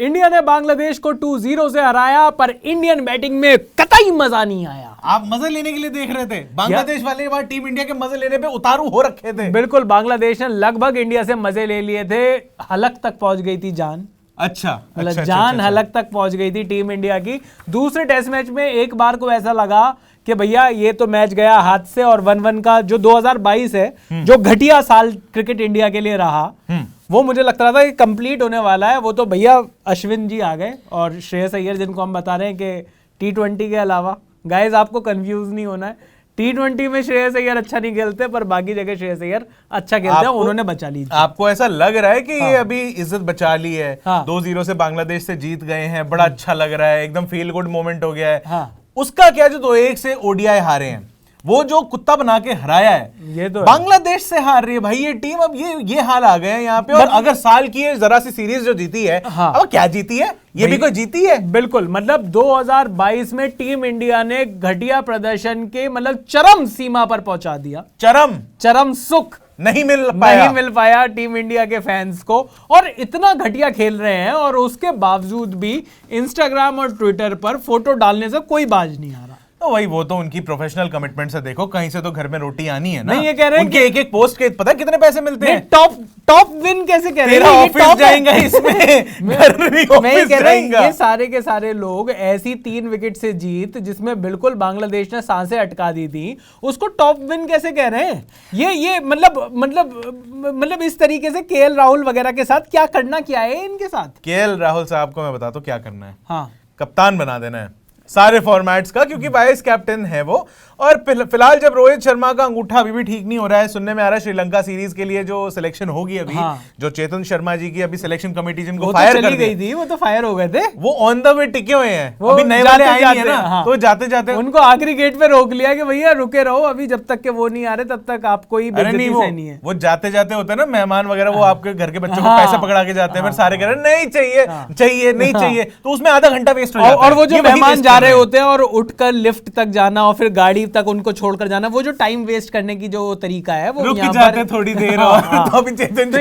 India ने बांग्लादेश को 2-0 से हराया, पर इंडियन बैटिंग में कतई मजा नहीं आया। आप मजे लेने के लिए देख रहे थे, बांग्लादेश वाले बार टीम इंडिया के मजे लेने पे उतारू हो रखे थे। बिल्कुल, बांग्लादेश ने लगभग इंडिया से मजे ले लिए थे, हलक तक पहुंच गई थी जान। अच्छा, मतलब जान हलक तक पहुंच गई थी टीम इंडिया की। दूसरे टेस्ट मैच में एक बार को ऐसा लगा कि भैया ये तो मैच गया हाथ से, और 1-1 का जो 2022 है, जो घटिया साल क्रिकेट इंडिया के लिए रहा, वो मुझे लगता था कि कंप्लीट होने वाला है। वो तो भैया अश्विन जी आ गए और श्रेयस अय्यर, जिनको हम बता रहे हैं कि T20 के अलावा, गाइस आपको कंफ्यूज नहीं होना है, T20 में श्रेयस अय्यर अच्छा नहीं खेलते, पर बाकी जगह श्रेयस अय्यर अच्छा खेलते हैं, उन्होंने बचा ली। आपको ऐसा लग रहा है कि ये अभी इज्जत बचा ली है? 2-0 से बांग्लादेश से जीत गए हैं, बड़ा अच्छा लग रहा है, एकदम फील गुड मोमेंट हो गया है। उसका क्या, जो 2-1 से ओडीआई हारे हैं, वो जो कुत्ता बना के हराया है, ये तो बांग्लादेश से हार रही है भाई ये टीम। अब ये हाल आ गए हैं यहाँ पे। और अगर साल की है जरा सी सीरीज जो जीती है, अब क्या जीती है, ये भी कोई जीती है? बिल्कुल, मतलब 2022 में टीम इंडिया ने घटिया प्रदर्शन के मतलब चरम सीमा पर पहुंचा दिया। चरम सुख नहीं मिल पाया टीम इंडिया के फैंस को, और इतना घटिया खेल रहे हैं, और उसके बावजूद भी इंस्टाग्राम और ट्विटर पर फोटो डालने से कोई बाज नहीं आ रहा। तो वही, वो तो उनकी प्रोफेशनल कमिटमेंट से देखो, कहीं से तो घर में रोटी आनी है ना। नहीं, ये कह रहे हैं उनके एक पोस्ट के पता है कितने पैसे मिलते हैं? टॉप विन कैसे कह रहे हैं? ऑफिस जाएगा इसमें घर नहीं, ऑफिस जाएगा। ये सारे के सारे लोग ऐसी 3 विकेट से जीत, जिसमें बिल्कुल बांग्लादेश ने सांसें अटका दी थी, उसको टॉप विन कैसे कह रहे हैं? ये मतलब इस तरीके से केएल राहुल वगैरह के साथ क्या करना, क्या है इनके साथ? केएल राहुल साहब को मैं बताता हूं क्या करना है। हाँ, कप्तान बना देना है सारे फॉर्मेट्स का, क्योंकि वाइस कैप्टन है वो। और फिलहाल जब रोहित शर्मा का अंगूठा अभी भी ठीक नहीं हो रहा है, सुनने में आ रहा है श्रीलंका सीरीज के लिए जो सिलेक्शन होगी अभी, जो चेतन शर्मा जी की अभी सिलेक्शन कमेटी जिनको फायर कर गई थी, वो तो फायर हो गए थे, वो ऑन द वे टिके हुए हैं, अभी नए वाले आए नहीं है ना, तो जाते जाते उनको आखिरी गेट पे रोक लिया कि भैया रुके रहो, अभी जब तक के वो नहीं आ रहे तब तक आपको ही नहीं है। वो जाते जाते होता है ना मेहमान वगैरह, वो आपके घर के बच्चों को पैसे पकड़ा के जाते हैं, फिर सारे कह रहे नहीं चाहिए नहीं चाहिए, तो उसमें आधा घंटा वेस्ट हो जाता है। और वो जो मेहमान जा रहे होते हैं और उठकर लिफ्ट तक जाना और फिर गाड़ी तक उनको छोड़कर जाना, वो जो टाइम वेस्ट करने की जो तरीका है, वो रुक जाते थोड़ी देर। और तो अभी चेतन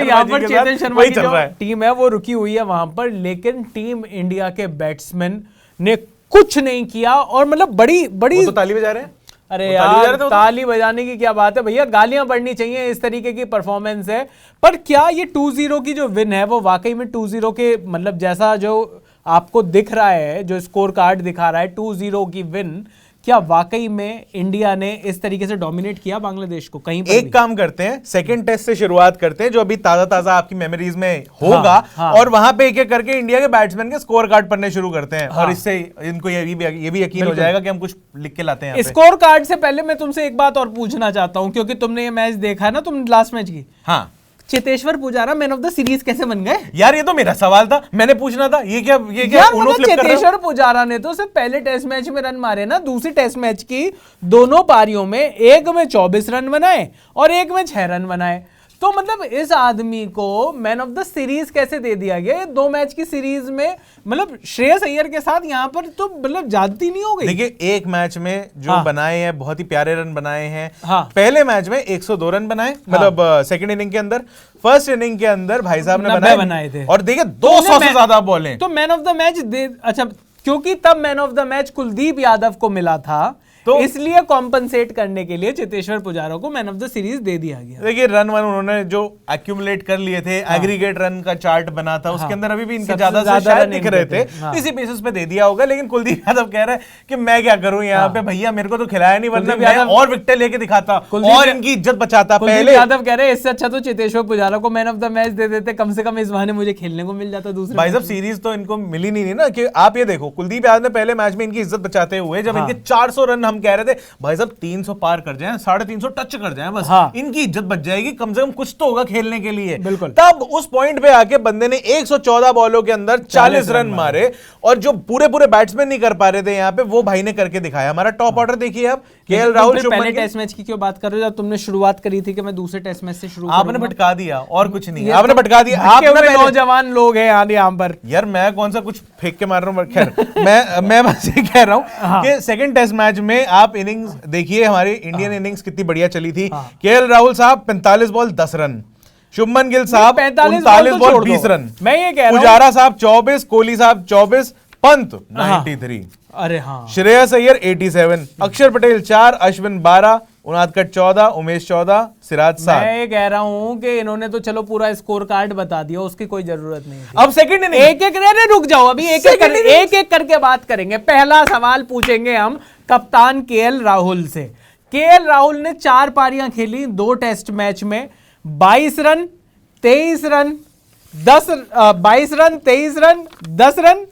शर्मा की जो टीम है वो रुकी हुई है वहां पर, लेकिन टीम इंडिया के बैट्समैन ने कुछ नहीं किया। और मतलब बड़ी तो ताली बजा रहे हैं। अरे यार, ताली बजाने की क्या बात है भैया, गालियां पड़नी चाहिए, इस तरीके की परफॉर्मेंस है। पर क्या ये 2-0 की जो विन है, वो वाकई में 2-0 के मतलब जैसा जो आपको दिख रहा है, जो स्कोर कार्ड दिखा रहा है 2-0 की विन, क्या वाकई में इंडिया ने इस तरीके से डोमिनेट किया बांग्लादेश को? कहीं पर एक काम करते हैं, सेकंड टेस्ट से शुरुआत करते हैं, जो अभी ताजा आपकी मेमोरीज में होगा। और वहां पे एक-एक करके इंडिया के बैट्समैन के स्कोर कार्ड पढ़ने शुरू करते हैं। और इससे इनको ये भी यकीन हो जाएगा कि हम कुछ लिख के लाते हैं। स्कोर कार्ड से पहले मैं तुमसे एक बात और पूछना चाहता हूं, क्योंकि तुमने ये मैच देखा है ना, तुम लास्ट मैच की। हाँ, Cheteshwar Pujara man of the series कैसे बन गए? यार ये तो मेरा सवाल था, मैंने पूछना था। ये क्या मतलब चेतेश्वर पुजारा ने तो सिर्फ पहले टेस्ट मैच में रन मारे ना, दूसरी टेस्ट मैच की दोनों पारियों में, एक में 24 रन बनाए और एक में 6 रन बनाए। तो मतलब इस आदमी को मैन ऑफ द सीरीज कैसे दे दिया गया? ये 2 मैच की सीरीज में मतलब श्रेयस अय्यर के साथ यहाँ पर तो मतलब ज्यादती नहीं हो गई। देखिए, एक मैच में जो बनाए हैं, बहुत ही प्यारे रन बनाए हैं। पहले मैच में 102 रन बनाए, मतलब सेकंड इनिंग के अंदर। फर्स्ट इनिंग के अंदर भाई साहब ने बनाए थे। और देखिए 200 से ज्यादा बॉलें। तो मैन ऑफ द मैच अच्छा, क्योंकि तब man of the match Kuldeep Yadav को मिला था, तो इसलिए कॉम्पनसेट करने के लिए चेतेश्वर पुजारा को मैन ऑफ द सीरीज दे दिया गया। देखिए, रन उन्होंने जो एक्यूमुलेट कर लिए थे, एग्रीगेट रन का चार्ट बना था, उसके अंदर अभी भी इनके ज्यादा से शायद दिख रहे थे, इसी बेसिस पे दे दिया होगा। लेकिन कुलदीप यादव कह रहे हैं कि मैं क्या करूं यहाँ पे, भैया मेरे को तो खिलाया नहीं, वरना मैं और विकेट लेके दिखाता और इनकी इज्जत बचाता। पहले यादव कह रहे हैं इससे अच्छा तो चेतेश्वर पुजारा को मैन ऑफ द मैच दे देते, कम से कम इस बहाने मुझे खेलने को मिल जाता। दूसरे भाई साहब, सीरीज तो इनको मिली नहीं ना। कि आप ये देखो, कुलदीप यादव ने पहले मैच में इनकी इज्जत बचाते हुए, जब इनके 400 रन हम कह रहे थे भाई साहब 300 पार कर जाएं, 350 टच कर जाएं, बस इनकी इज्जत बच जाएगी, कम से कम कुछ तो होगा खेलने के लिए। बिल्कुल। तब उस पॉइंट पे आके बंदे ने 114 बॉलों के अंदर 40 रन मारे, और जो पूरे बैट्समैन नहीं कर पा रहे थे यहाँ पे, वो भाई ने करके दिखाया। हमारा टॉप ऑर्डर देखिए आप, केएल राहुल। पहले टेस्ट मैच की क्यों बात कर रहे हो? जब तुमने शुरुआत करी थी कि मैं दूसरे टेस्ट मैच से शुरू, आपने भटका दिया और कुछ नहीं, आपने भटका दिया। आप नौजवान लोग हैं यहाँ पर। यार मैं कौन सा कुछ फेंक के मार रहा हूँ? खैर मैं बस ये कह रहा हूँ कि सेकंड टेस्ट मैच में आप इनिंग्स देखिए, हमारी इंडियन इनिंग्स कितनी बढ़िया चली थी। केएल राहुल साहब 45 बॉल 10 रन, शुभमन गिल साहब 45 39 बॉल बॉल 20 रन, मैं ये कह रहा हूं पुजारा साहब 24, कोहली साहब 24, पंत 93, अरे हाँ श्रेयस अय्यर 87, अक्षर पटेल 4, अश्विन 12, उनादकट 14, उमेश 14, सिराज 7। मैं ये कह रहा हूं कि इन्होंने तो चलो पूरा स्कोर कार्ड बता दिया, उसकी कोई जरूरत नहीं थी। अब सेकंड इनिंग एक एक अरे रुक जाओ, अभी एक एक करके बात करेंगे। पहला सवाल पूछेंगे हम कप्तान केएल राहुल से। केएल राहुल ने 4 पारियां खेली 2 टेस्ट मैच में, 22 run 23 run 22 run 23 run 10 run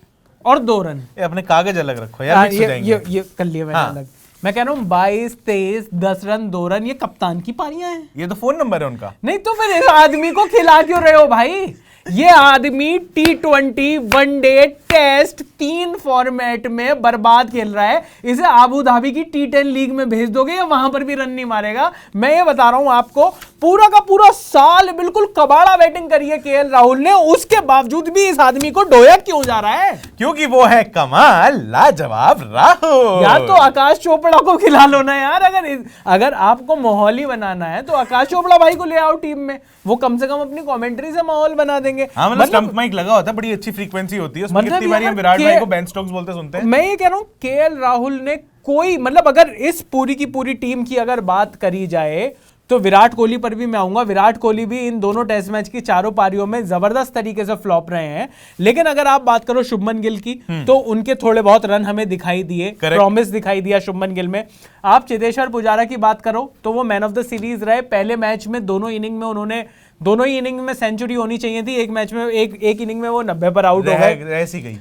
और 2 रन। अपने कागज अलग रखो यार, मिक्स हो जाएंगे। ये कर लिए मैंने अलग। मैं कह रहा हूं 22 23 10 रन 2 रन, ये कप्तान की पारियां हैं। ये तो फोन नंबर है उनका। नहीं तो फिर इस आदमी को खिला क्यों रहे हो भाई? ये आदमी T20 वनडे टेस्ट 3 फॉर्मेट में बर्बाद खेल रहा है। इसे आबू धाबी की T10 लीग में भेज दोगे या वहां पर भी रन नहीं मारेगा? मैं ये बता रहा हूं आपको, पूरा का पूरा साल बिल्कुल कबाड़ा बैटिंग करी है केएल राहुल ने, उसके बावजूद भी इस आदमी को डोया क्यों जा रहा है? क्योंकि वो है कमाल लाजवाब राहुल। यार तो आकाश चोपड़ा को खिला लो ना यार। अगर आपको माहौल ही बनाना है तो आकाश चोपड़ा भाई को ले आओ टीम में, वो कम से कम अपनी कमेंट्री से माहौल बना देंगे। हाँ, मतलब स्टंप माइक लगा होता है, बड़ी अच्छी फ्रीक्वेंसी होती है उसमें। मतलब कितनी बार हम विराट भाई को बेन स्टोक्स बोलते सुनते हैं। मैं ये कह रहा हूं केएल राहुल ने कोई मतलब, अगर इस पूरी की पूरी टीम की अगर बात करी जाए तो विराट कोहली पर भी मैं आऊंगा। विराट कोहली भी इन दोनों टेस्ट मैच की 4 पारियों में जबरदस्त तरीके से फ्लॉप रहे हैं। लेकिन अगर आप बात करो शुभमन गिल की, तो उनके थोड़े बहुत रन हमें दिखाई दिए, प्रॉमिस दिखाई दिया शुभमन गिल में। आप चेतेश्वर पुजारा की बात करो तो वो मैन ऑफ द सीरीज रहे। पहले मैच में दोनों इनिंग में उन्होंने दोनों ही इनिंग में सेंचुरी होनी चाहिए थी। एक मैच में एक इनिंग में वो 90 पर आउट हो गए, ऐसी गई।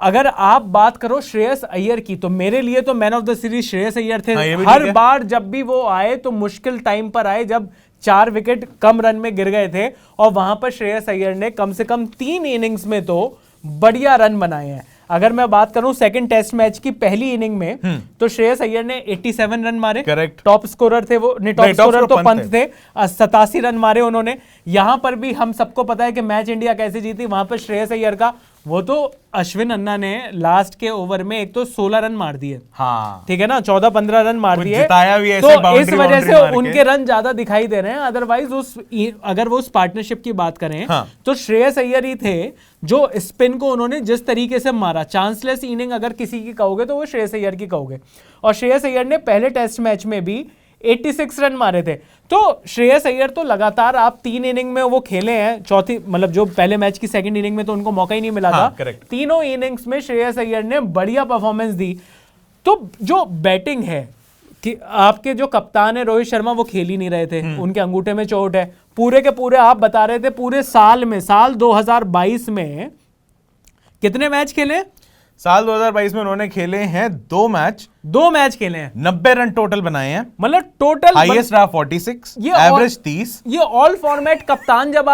अगर आप बात करो श्रेयस अय्यर की, तो मेरे लिए तो man of the series Shreyas Iyer थे। हाँ, हर बार जब भी वो आए तो मुश्किल टाइम पर आए, जब 4 विकेट कम रन में गिर गए थे, और वहां पर श्रेयस अय्यर ने कम से कम 3 इनिंग्स में तो बढ़िया रन बनाए हैं। अगर मैं बात करूं सेकंड टेस्ट मैच की पहली इनिंग में, तो श्रेयस अय्यर ने 87 रन मारे, करेक्ट। टॉप स्कोरर थे वो, नहीं टॉप स्कोरर तो पंत थे, 87 रन मारे उन्होंने। यहां पर भी हम सबको पता है कि मैच इंडिया कैसे जीती, वहां पर श्रेयस अय्यर का वो तो अश्विन अन्ना ने लास्ट के ओवर में एक तो 16 रन मार दिए, हाँ ठीक है ना, 14-15 रन मार दिए, जिताया भी ऐसे तो बाउंड्री इस वजह से मार के। उनके रन ज्यादा दिखाई दे रहे हैं। अदरवाइज अगर वो उस पार्टनरशिप की बात करें, हाँ। तो श्रेयस अय्यर ही थे जो स्पिन को उन्होंने जिस तरीके से मारा, चांसलेस इनिंग अगर किसी की कहोगे तो वो श्रेयस अय्यर की कहोगे। और श्रेयस अय्यर ने पहले टेस्ट मैच में भी 86 रन मारे थे। तो श्रेयस अय्यर तो लगातार आप 3 इनिंग में वो खेले हैं, चौथी मतलब जो पहले मैच की सेकंड इनिंग में तो उनको मौका ही नहीं मिला हाँ, था। तीनों इनिंग्स में श्रेयस अय्यर ने बढ़िया परफॉर्मेंस दी। तो जो बैटिंग है कि आपके जो कप्तान है रोहित शर्मा, वो खेल ही नहीं रहे थे, उनके अंगूठे में चोट है। पूरे के पूरे आप बता रहे थे पूरे साल में, साल 2022 में कितने मैच खेले? साल 2022 में उन्होंने खेले हैं 2 मैच खेले हैं, 90 रन टोटल बनाए हैं, मतलब टोटल हाईएस्ट रहा 46, एवरेज 30। ये ऑल फॉर्मेट कप्तान, जब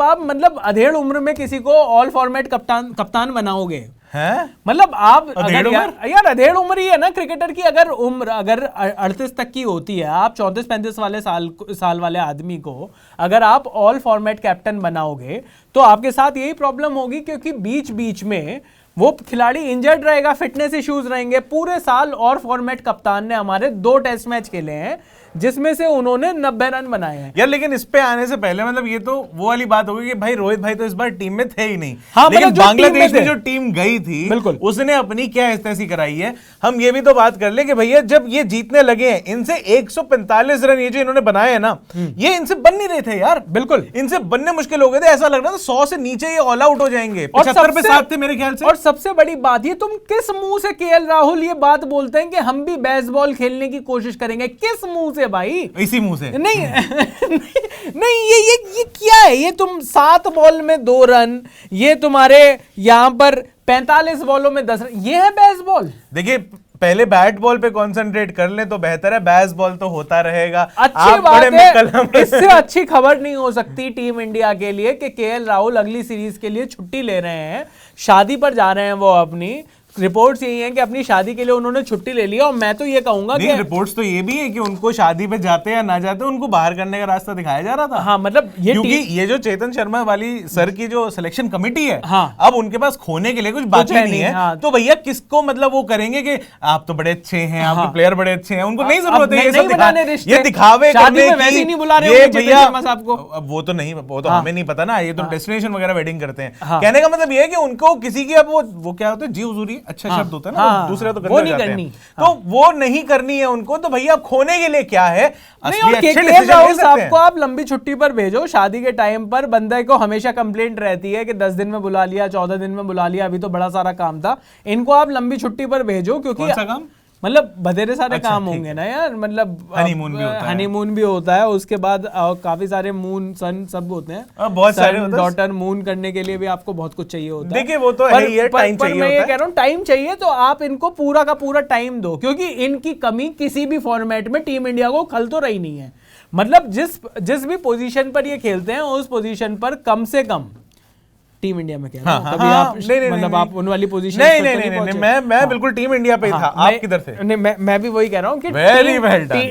आप मतलब अधेड़ उम्र में किसी को ऑल फॉर्मेट कप्तान बनाओगे हैं, मतलब आप अगर यार अधेड़ उम्र ही है ना क्रिकेटर की। अगर उम्र अगर 38 तक की होती है, आप 34-35 वाले साल वाले आदमी को अगर आप ऑल फॉर्मेट कैप्टन बनाओगे तो आपके साथ यही प्रॉब्लम होगी, क्योंकि बीच बीच में वो खिलाड़ी इंजर्ड रहेगा, फिटनेस इश्यूज रहेंगे। पूरे साल और फॉर्मेट कप्तान ने हमारे 2 टेस्ट मैच खेले हैं जिसमें से उन्होंने 90 रन बनाए हैं। यार लेकिन इस पे आने से पहले मतलब ये तो वो वाली बात होगी कि भाई रोहित भाई तो इस बार टीम में थे ही नहीं। हाँ, लेकिन मतलब बांग्लादेश में जो टीम गई थी, बिल्कुल उसने अपनी क्या हिस्तेसी कराई है। हम ये भी तो बात कर ले कि भैया जब ये जीतने लगे हैं, इनसे 145 रन ये जो इन्होंने बनाए हैं ना, ये इनसे बन नहीं रहे थे यार, बिल्कुल इनसे बनने मुश्किल हो गए थे। ऐसा लग रहा था 100 से नीचे ये ऑल आउट हो जाएंगे, 75 पे 7 थे मेरे ख्याल से। और सबसे बड़ी बात, ये तुम किस मुंह से केएल राहुल ये बात बोलते हैं कि हम भी बेसबॉल खेलने की कोशिश करेंगे? किस मुंह से भाई? इसी मुंह से नहीं नहीं, ये क्या है? ये तुम 7 बॉल में 2 रन, ये तुम्हारे यहां पर 45 बॉलों में 10 रन, ये है बेसबॉल? देखिए पहले बैट बॉल पे कंसंट्रेट कर ले तो बेहतर है, बेसबॉल तो होता रहेगा। अच्छी बात है, इससे अच्छी खबर नहीं हो सकती टीम इंडिया के लिए कि केएल राहुल अगली सीरीज के लिए छुट्टी ले रहे हैं, शादी पर जा रहे हैं वो अपनी। रिपोर्ट्स यही हैं कि अपनी शादी के लिए उन्होंने छुट्टी ले लिया, और मैं तो ये कहूंगा कि रिपोर्ट्स तो ये भी है कि उनको शादी पे जाते या ना जाते उनको बाहर करने का रास्ता दिखाया जा रहा था। हाँ, मतलब ये क्योंकि ये जो चेतन शर्मा वाली सर की जो सिलेक्शन कमेटी है, हाँ, अब उनके पास खोने के लिए कुछ बाकी नहीं है। हाँ, तो भैया किसको मतलब वो करेंगे कि आप तो बड़े अच्छे हैं, आपके प्लेयर बड़े अच्छे हैं, उनको नहीं जरूरत है ये दिखावे करने की। नहीं बुला ये भैया आपको वो तो नहीं, वो तो हमें नहीं पता ना, ये तो डेस्टिनेशन वगैरह वेडिंग करते हैं। कहने का मतलब ये है कि उनको किसी की अब वो क्या होता है, जी हुजूरी अच्छा शब्द होता है ना, दूसरे तो वो नहीं करनी, तो वो नहीं करनी है उनको। तो भैया खोने के लिए क्या है, आपको आप लंबी छुट्टी पर भेजो। शादी के टाइम पर बंदे को हमेशा कंप्लेंट रहती है कि 10 दिन में बुला लिया, 14 दिन में बुला लिया, अभी तो बड़ा सारा काम था। इनको आप लंबी छुट्टी पर भेजो, क्योंकि मतलब बधेरे सारे काम होंगे ना यार, मतलब हनीमून भी होता है, उसके बाद काफी सारे मून सन सब होते हैं, बहुत सारे डॉटर मून करने के लिए भी आपको बहुत कुछ चाहिए होता है। देखिए वो तो है, ये टाइम चाहिए, मैं ये कह रहा हूँ टाइम चाहिए, तो आप इनको पूरा का पूरा टाइम दो, क्योंकि इनकी कमी किसी भी फॉर्मेट में टीम इंडिया को खल तो रही नहीं है। मतलब जिस भी पोजीशन पर ये खेलते हैं उस पोजीशन पर कम से कम टीम इंडिया में क्या मतलब आप उन वाली पोजीशन नहीं, मैं बिल्कुल टीम इंडिया पे था, आप किधर थे? नहीं, मैं भी वही कह रहा हूँ कि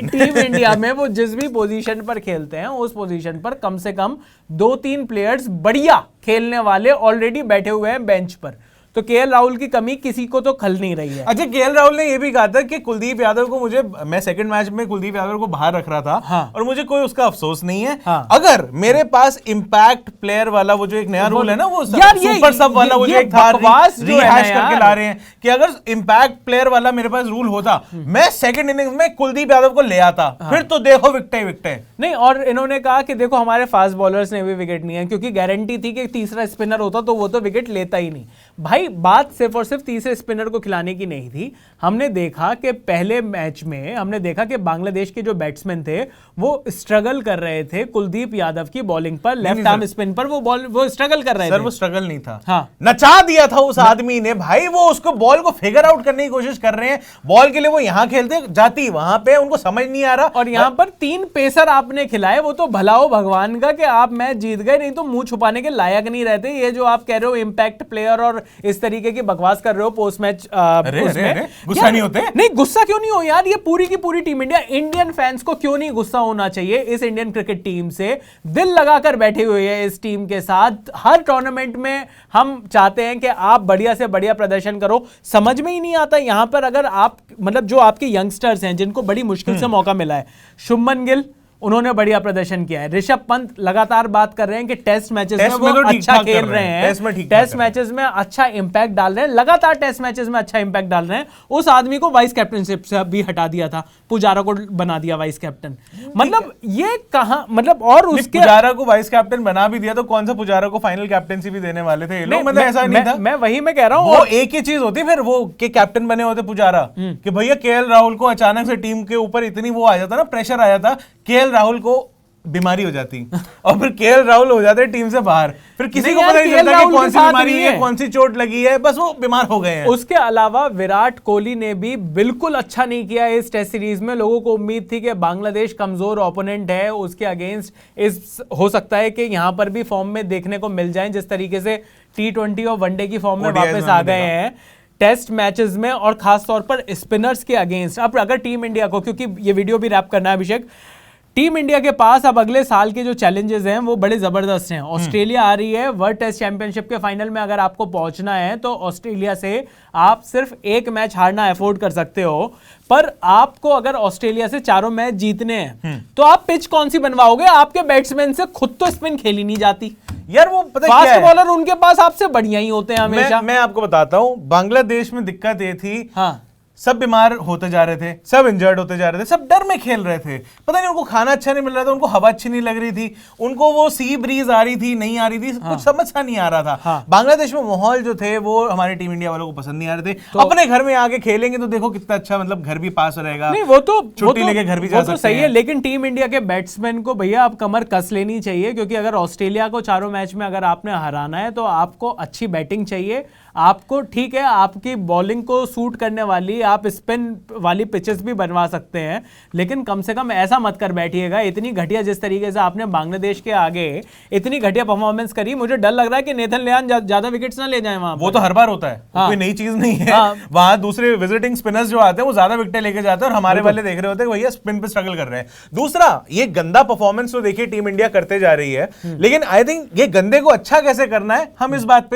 टीम इंडिया में वो जिस भी पोजीशन पर खेलते हैं उस पोजीशन पर कम से कम 2-3 प्लेयर्स बढ़िया खेलने वाले ऑलरेडी बैठे हुए हैं बेंच पर। तो केएल राहुल की कमी किसी को तो खल नहीं रही है। अच्छा, केएल राहुल ने ये भी कहा था कि कुलदीप यादव को मैं सेकंड मैच में कुलदीप यादव को बाहर रख रहा था, हाँ, और मुझे कोई उसका अफसोस नहीं है। हाँ, अगर मेरे पास इंपैक्ट प्लेयर वाला वो जो एक नया रूल है ना, वो सुपर सब वाला वो जो एक था रिहैश करके ला रहे हैं, कि अगर इंपैक्ट प्लेयर वाला मेरे पास रूल होता, मैं सेकंड इनिंग्स में कुलदीप यादव को ले आता, फिर तो देखो विकेट नहीं। और इन्होंने कहा कि देखो हमारे फास्ट बॉलर्स ने भी विकेट नहीं है, क्योंकि गारंटी थी कि तीसरा स्पिनर होता तो वो तो विकेट लेता ही नहीं। भाई बात सिर्फ और सिर्फ तीसरे स्पिनर को खिलाने की नहीं थी। हमने देखा कि पहले मैच में हमने देखा कि बांग्लादेश के जो बैट्समैन थे वो स्ट्रगल कर रहे थे कुलदीप यादव की बॉलिंग पर, लेफ्ट आर्म स्पिन पर वो स्ट्रगल कर रहे थे। सर वो स्ट्रगल नहीं था, हाँ, नचा दिया था उस आदमी ने भाई। वो उसको बॉल को फिगर आउट करने की कोशिश कर रहे हैं, बॉल के लिए वो यहां खेलते जाती वहां पे, उनको समझ नहीं आ रहा। और यहां पर 3 पेसर आपने खिलाए, वो तो भला हो भगवान का कि आप मैच जीत गए, नहीं तो मुंह छुपाने के लायक नहीं रहते। ये जो आप कह रहे हो इंपैक्ट प्लेयर और इस तरीके की बकवास कर रहे हो पोस्ट मैच, गुस्सा नहीं होते? नहीं, गुस्सा क्यों नहीं हो यार, ये पूरी की पूरी टीम इंडिया, इंडियन फैंस को क्यों नहीं गुस्सा होना चाहिए इस इंडियन क्रिकेट टीम से? दिल लगाकर बैठे हुए हैं इस टीम के साथ। हर टूर्नामेंट में हम चाहते हैं कि आप बढ़िया से बढ़िया प्रदर्शन करो। समझ में ही नहीं आता यहां पर, अगर आप मतलब जो आपके यंगस्टर्स हैं जिनको बड़ी मुश्किल से मौका मिला है, शुभमन गिल उन्होंने बढ़िया प्रदर्शन किया है, ऋषभ पंत लगातार बात कर रहे हैं कि टेस्ट मैचेस में वो अच्छा खेल रहे हैं, टेस्ट मैचेस में अच्छा इंपैक्ट डाल रहे हैं, लगातार टेस्ट मैचेस में अच्छा इंपैक्ट डाल रहे हैं। उस आदमी को वाइस कैप्टनशिप से भी हटा दिया था, पुजारा को बना दिया वाइस कैप्टन। मतलब ये कहां, मतलब और उसके पुजारा को वाइस कैप्टन बना भी दिया तो कौन सा पुजारा को फाइनल कैप्टनसी भी देने वाले थे ये लोग? मतलब ऐसा नहीं था। मैं वही मैं कह रहा हूं, वो एक ही चीज होती फिर वो के कैप्टन बने होते पुजारा, कि भैया केएल राहुल को अचानक से टीम के ऊपर इतनी वो आ जाता ना, प्रेशर आ जाता, केएल राहुल को बीमारी हो जाती और फिर केएल राहुल हो जाते टीम से बाहर, फिर किसी को पता नहीं चलता कि कौन सी बीमारी है, कौन सी चोट लगी है, बस वो बीमार हो गए हैं। उसके अलावा विराट कोहली ने भी बिल्कुल अच्छा नहीं किया इस टेस्ट सीरीज में। लोगों को उम्मीद थी कि बांग्लादेश कमजोर ओपोनेंट है, उसके अगेंस्ट इस हो सकता है कि यहां पर भी फॉर्म में देखने को मिल जाए, जिस तरीके से T20 और वनडे की फॉर्म में वापस आ गए हैं टेस्ट मैचेस में, और खास तौर पर स्पिनर्स के अगेंस्ट। अब अगर टीम इंडिया को, क्योंकि ये वीडियो भी रैप करना है अभिषेक, टीम इंडिया के पास अब अगले साल के जो चैलेंजेस हैं वो बड़े जबरदस्त हैं। ऑस्ट्रेलिया आ रही है, वर्ल्ड टेस्ट चैंपियनशिप के फाइनल में अगर आपको पहुंचना है तो ऑस्ट्रेलिया से आप सिर्फ एक मैच हारना अफोर्ड कर सकते हो, पर आपको अगर ऑस्ट्रेलिया से 4 मैच जीतने हैं तो आप पिच कौन सी बनवाओगे? आपके बैट्समैन से खुद तो स्पिन खेली नहीं जाती यार, वो पता फास्ट क्या है? बॉलर उनके पास आपसे बढ़िया ही होते हैं हमेशा। मैं आपको बताता हूं, बांग्लादेश में दिक्कत ये थी, हाँ, सब बीमार होते जा रहे थे, सब इंजर्ड होते जा रहे थे, सब डर में खेल रहे थे। पता नहीं उनको खाना अच्छा नहीं मिल रहा था, उनको हवा अच्छी नहीं लग रही थी, उनको वो सी ब्रीज आ रही थी नहीं आ रही थी, कुछ समझ सा नहीं आ रहा था। हाँ, बांग्लादेश में माहौल जो थे वो हमारी टीम इंडिया वालों को पसंद नहीं आ रहे थे। तो अपने घर में आके खेलेंगे तो देखो कितना अच्छा, मतलब घर भी पास रहेगा, नहीं वो तो छुट्टी लेके घर भी जा सकते हैं। सही है, लेकिन टीम इंडिया के बैट्समैन को भैया अब कमर कस लेनी चाहिए, क्योंकि अगर ऑस्ट्रेलिया को 4 मैच में अगर आपने हराना है तो आपको अच्छी बैटिंग चाहिए। आपको ठीक है, आपकी बॉलिंग को सूट करने वाली, आप स्पिन वाली पिचेस भी बनवा सकते हैं, लेकिन कम से कम ऐसा मत कर बैठिएगा। इतनी घटिया जिस तरीके से आपने बांग्लादेश के आगे इतनी घटिया परफॉर्मेंस करी, मुझे डर लग रहा है कि नेथन लियान ज्यादा विकेट्स ना ले जाए वहां। वो तो हर बार होता है, कोई नई चीज नहीं है। वहां दूसरे विजिटिंग स्पिनर्स जो आते हैं वो ज्यादा विकेट लेके जाते हैं और हमारे वाले देख रहे होते हैं भैया स्पिन पे स्ट्रगल कर रहे हैं। दूसरा, ये गंदा परफॉर्मेंस तो देखिए टीम इंडिया करते जा रही है, लेकिन आई थिंक ये गंदे को अच्छा कैसे करना है, हम इस बात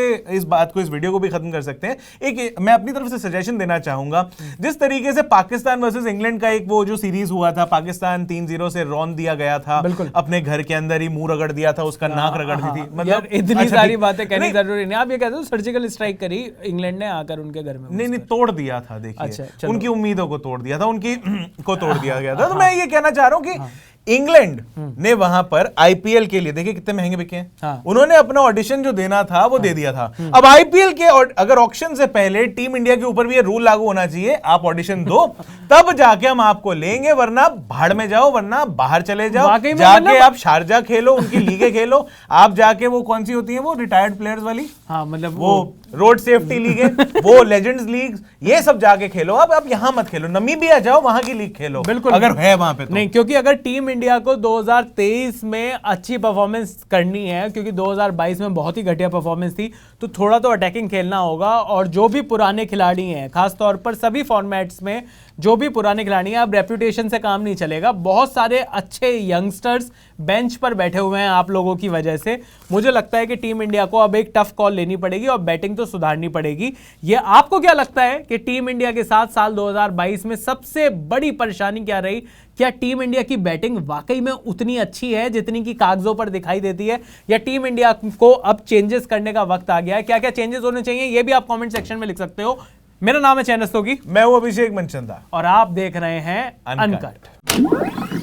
को इस वीडियो को भी खत्म कर सकते हैं। एक मैं अपनी तरफ से सजेशन देना चाहूंगा, जिस तरीके से पाकिस्तान वर्सेस इंग्लैंड का एक वो जो सीरीज हुआ था, पाकिस्तान 3-0 से रौंद दिया गया था, अपने घर के अंदर ही मुंह रगड़ दिया था, उसका नाक रगड़ दी थी। मतलब इतनी सारी बातें कहनी जरूरी नहीं। आप ये कहते हो सर्जिकल स्ट्राइक करी इंग्लैंड ने आकर उनके घर में? नहीं, तोड़ दिया था। देखिए, उनकी उम्मीदों को तोड़ दिया था, उनकी को तोड़ दिया गया था। तो मैं ये कहना चाह रहा हूं कि इंग्लैंड ने वहां पर आईपीएल के लिए देखिए कितने महंगे बिके हैं। उन्होंने अपना ऑडिशन जो देना था वो दे दिया था। अब आईपीएल के अगर ऑक्शन से पहले टीम इंडिया के ऊपर भी ये रूल लागू होना चाहिए, आप ऑडिशन दो तब जाके हम आपको लेंगे, वरना भाड़ में जाओ, वरना बाहर चले जाओ, जाके आप शारजा खेलो, उनकी लीगें खेलो, आप जाके वो कौन सी होती है वो रिटायर्ड प्लेयर्स वाली, मतलब वो रोड सेफ्टी लीग है, वो लेजेंड्स लीग, ये सब जाके खेलो। आप यहां मत खेलो, नमीबिया जाओ, वहां की लीग खेलो। बिल्कुल, अगर है वहां पे तो। नहीं, क्योंकि अगर टीम इंडिया को 2023 में अच्छी परफॉर्मेंस करनी है, क्योंकि 2022 में बहुत ही घटिया परफॉर्मेंस थी, तो थोड़ा तो अटैकिंग खेलना होगा। और जो भी पुराने खिलाड़ी हैं, खासतौर पर सभी फॉर्मेट्स में जो भी पुराने खिलाड़ी हैं, अब रेप्यूटेशन से काम नहीं चलेगा। बहुत सारे अच्छे यंगस्टर्स बेंच पर बैठे हुए हैं आप लोगों की वजह से। मुझे लगता है कि टीम इंडिया को अब एक टफ कॉल लेनी पड़ेगी और बैटिंग तो सुधारनी पड़ेगी। ये आपको क्या लगता है कि टीम इंडिया के साथ साल 2022 में सबसे बड़ी परेशानी क्या रही? क्या टीम इंडिया की बैटिंग वाकई में उतनी अच्छी है जितनी की कागजों पर दिखाई देती है, या टीम इंडिया को अब चेंजेस करने का वक्त आ गया है? क्या क्या चेंजेस होने चाहिए, ये भी आप कमेंट सेक्शन में लिख सकते हो। मेरा नाम है चैन रस्तोगी, मैं हूं अभिषेक मनचंदा और आप देख रहे हैं अनकट।